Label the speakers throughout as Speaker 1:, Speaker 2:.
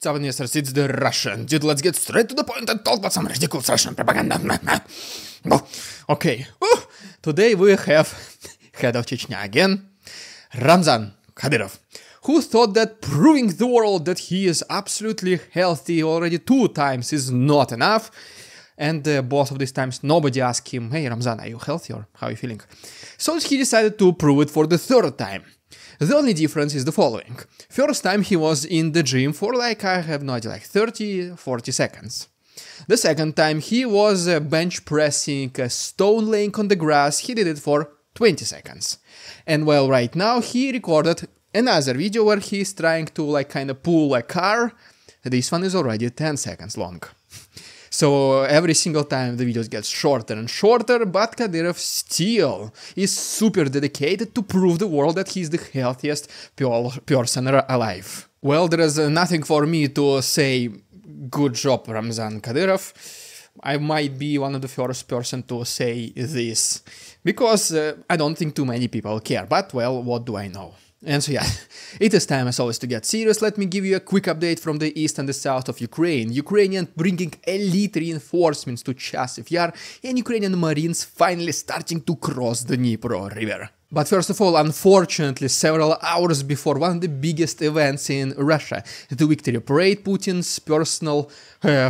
Speaker 1: 7 years, it's the Russian. Dude, let's get straight to the point and talk about some ridiculous Russian propaganda. Okay, today we have head of Chechnya again, Ramzan Kadyrov, who thought that proving the world that he is absolutely healthy already 2 times is not enough. And both of these times nobody asked him, hey Ramzan, are you healthy or how are you feeling? So he decided to prove it for the 3rd time. The only difference is the following. First time he was in the gym for like, I have no idea, like 30-40 seconds. The second time he was bench pressing a stone laying on the grass, he did it for 20 seconds. And well, right now he recorded another video where he is trying to like kind of pull a car. This one is already 10 seconds long. So every single time the videos get shorter and shorter, but Kadyrov still is super dedicated to prove the world that he's the healthiest person alive. Well, there is nothing for me to say good job Ramzan Kadyrov. I might be one of the first person to say this, because I don't think too many people care, but well, what do I know? And so yeah, it is time as always to get serious. Let me give you a quick update from the east and the south of Ukraine. Ukrainian bringing elite reinforcements to Chasiv Yar, and Ukrainian marines finally starting to cross the Dnipro river. But first of all, unfortunately, several hours before one of the biggest events in Russia, the Victory Parade, Putin's personal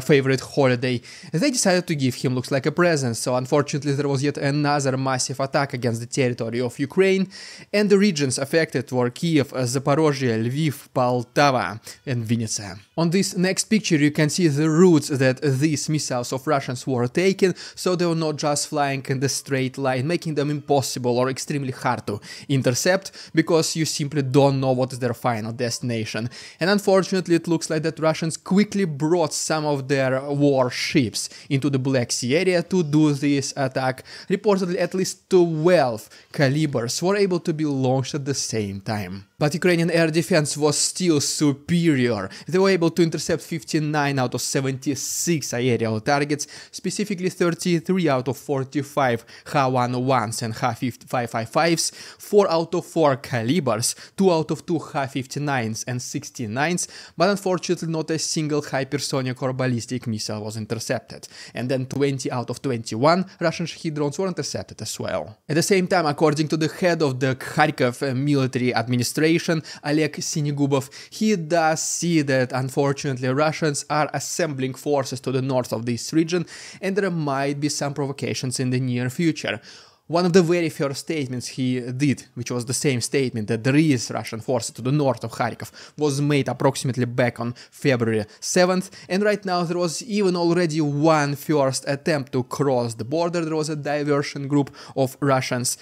Speaker 1: favorite holiday, they decided to give him looks like a present. So unfortunately, there was yet another massive attack against the territory of Ukraine, and the regions affected were Kiev, Zaporozhye, Lviv, Poltava, and Vinnytsia. On this next picture, you can see the routes that these missiles of Russians were taking, so they were not just flying in the straight line, making them impossible or extremely hard to intercept, because you simply don't know what is their final destination. And unfortunately, it looks like that Russians quickly brought some of their warships into the Black Sea area to do this attack. Reportedly, at least 12 calibers were able to be launched at the same time. But Ukrainian air defense was still superior. They were able to intercept 59 out of 76 aerial targets, specifically 33 out of 45 Ha-101s and Ha-555s, 4 out of 4 calibers, 2 out of 2 Ha-59s and 69s, but unfortunately not a single hypersonic or ballistic missile was intercepted. And then 20 out of 21 Russian Shahed drones were intercepted as well. At the same time, according to the head of the Kharkiv military administration, Oleg Sinigubov, he does see that unfortunately Russians are assembling forces to the north of this region, and there might be some provocations in the near future. One of the very first statements he did, which was the same statement that there is Russian forces to the north of Kharkiv, was made approximately back on February 7th, and right now there was even already one first attempt to cross the border. There was a diversion group of Russians,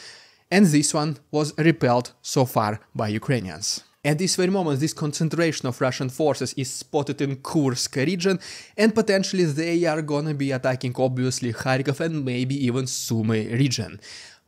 Speaker 1: and this one was repelled so far by Ukrainians. At this very moment, this concentration of Russian forces is spotted in Kursk region, and potentially they are gonna be attacking obviously Kharkiv and maybe even Sumy region.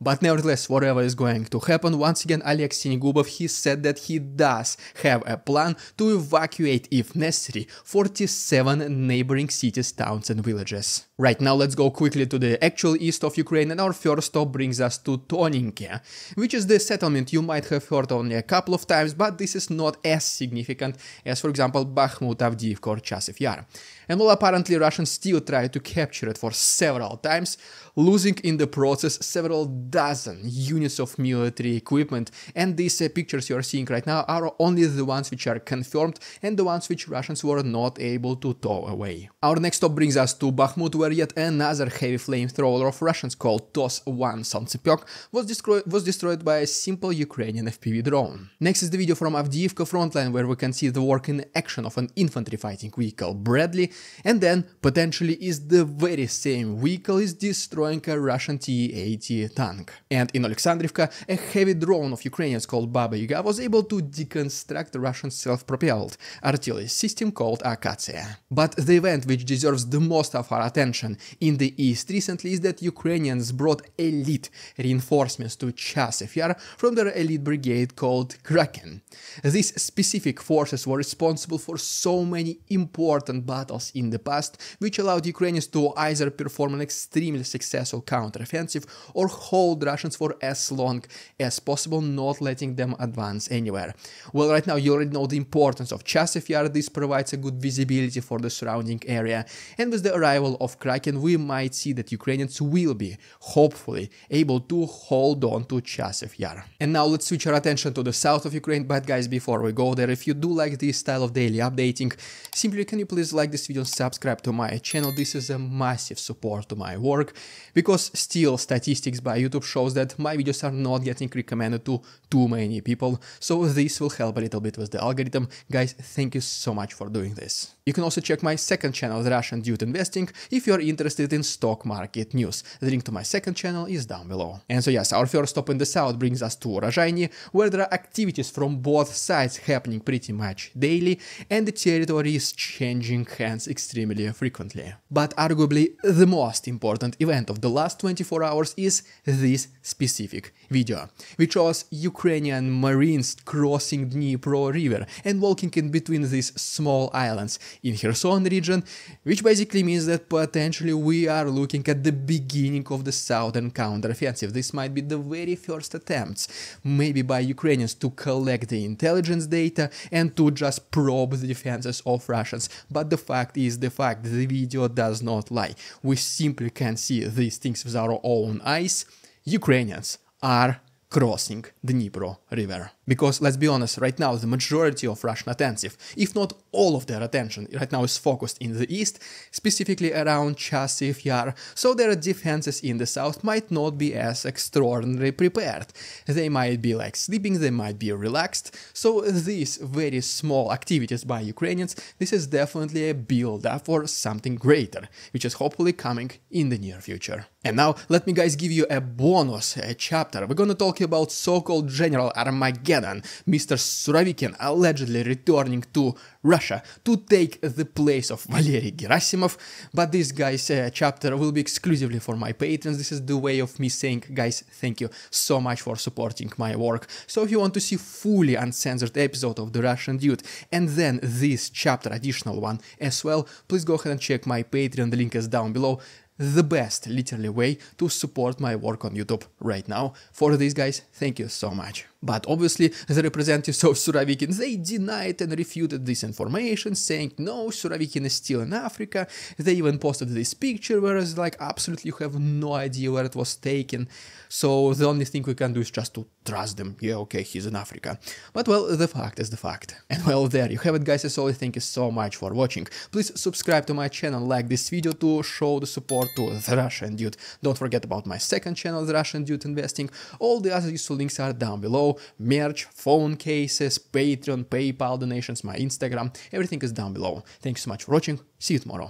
Speaker 1: But nevertheless, whatever is going to happen, once again Oleg Sinigubov, he said that he does have a plan to evacuate, if necessary, 47 neighboring cities, towns and villages. Right now, let's go quickly to the actual east of Ukraine, and our first stop brings us to Toninke, which is the settlement you might have heard only a couple of times, but this is not as significant as, for example, Bakhmut, Avdiivka or Chasiv Yar. And while apparently Russians still try to capture it for several times, losing in the process several dozen units of military equipment, and these pictures you are seeing right now are only the ones which are confirmed and the ones which Russians were not able to tow away. Our next stop brings us to Bakhmut, where yet another heavy flamethrower of Russians called TOS-1 Solntsepek was destroyed by a simple Ukrainian FPV drone. Next is the video from Avdiivka frontline, where we can see the work in action of an infantry fighting vehicle Bradley, and then potentially is the very same vehicle is destroying a Russian T-80 tank. And in Alexandrivka, a heavy drone of Ukrainians called Baba Yaga was able to deconstruct the Russian self-propelled artillery system called Akatsiya. But the event which deserves the most of our attention attention in the east recently is that Ukrainians brought elite reinforcements to Chasiv Yar from their elite brigade called Kraken. These specific forces were responsible for so many important battles in the past, which allowed Ukrainians to either perform an extremely successful counteroffensive or hold Russians for as long as possible, not letting them advance anywhere. Well, right now you already know the importance of Chasiv Yar. This provides a good visibility for the surrounding area, and with the arrival of Kraken we might see that Ukrainians will be, hopefully, able to hold on to Chasiv Yar. And now let's switch our attention to the south of Ukraine, but guys, before we go there, if you do like this style of daily updating, simply can you please like this video and subscribe to my channel. This is a massive support to my work, because still statistics by YouTube shows that my videos are not getting recommended to too many people, so this will help a little bit with the algorithm. Guys, thank you so much for doing this. You can also check my second channel, The Russian Dude Investing, if you're interested in stock market news. The link to my second channel is down below. And so yes, our first stop in the south brings us to Rajayni, where there are activities from both sides happening pretty much daily, and the territory is changing hands extremely frequently. But arguably the most important event of the last 24 hours is this specific video, which shows Ukrainian Marines crossing Dnipro river and walking in between these small islands in Kherson region, which basically means that potentially we are looking at the beginning of the southern counteroffensive. This might be the very first attempts, maybe by Ukrainians, to collect the intelligence data and to just probe the defenses of Russians. But the fact is the fact, the video does not lie. We simply can see these things with our own eyes. Ukrainians are crossing the Dnipro river. Because let's be honest, right now the majority of Russian offensive, if not all of their attention, right now is focused in the east, specifically around Chasiv Yar, so their defenses in the south might not be as extraordinarily prepared. They might be like sleeping, they might be relaxed, so these very small activities by Ukrainians, this is definitely a build-up for something greater, which is hopefully coming in the near future. And now let me guys give you a bonus chapter. We're gonna talk about so-called General Armageddon, Mr. Surovikin allegedly returning to Russia to take the place of Valery Gerasimov. But this guy's chapter will be exclusively for my patrons. This is the way of me saying, guys, thank you so much for supporting my work. So if you want to see fully uncensored episode of The Russian Dude and then this chapter additional one as well, please go ahead and check my Patreon, the link is down below. The best, literally, way to support my work on YouTube right now. For these guys, thank you so much. But obviously, the representatives of Surovikin, they denied and refuted this information, saying, no, Surovikin is still in Africa. They even posted this picture, whereas, like, absolutely you have no idea where it was taken. So the only thing we can do is just to trust them. Yeah, okay, he's in Africa. But, well, the fact is the fact. And, well, there you have it, guys. As always, thank you so much for watching. Please subscribe to my channel, like this video to show the support to The Russian Dude. Don't forget about my second channel, The Russian Dude Investing. All the other useful links are down below. Merch, phone cases, Patreon, PayPal donations, my Instagram, everything is down below. Thanks so much for watching. See you tomorrow.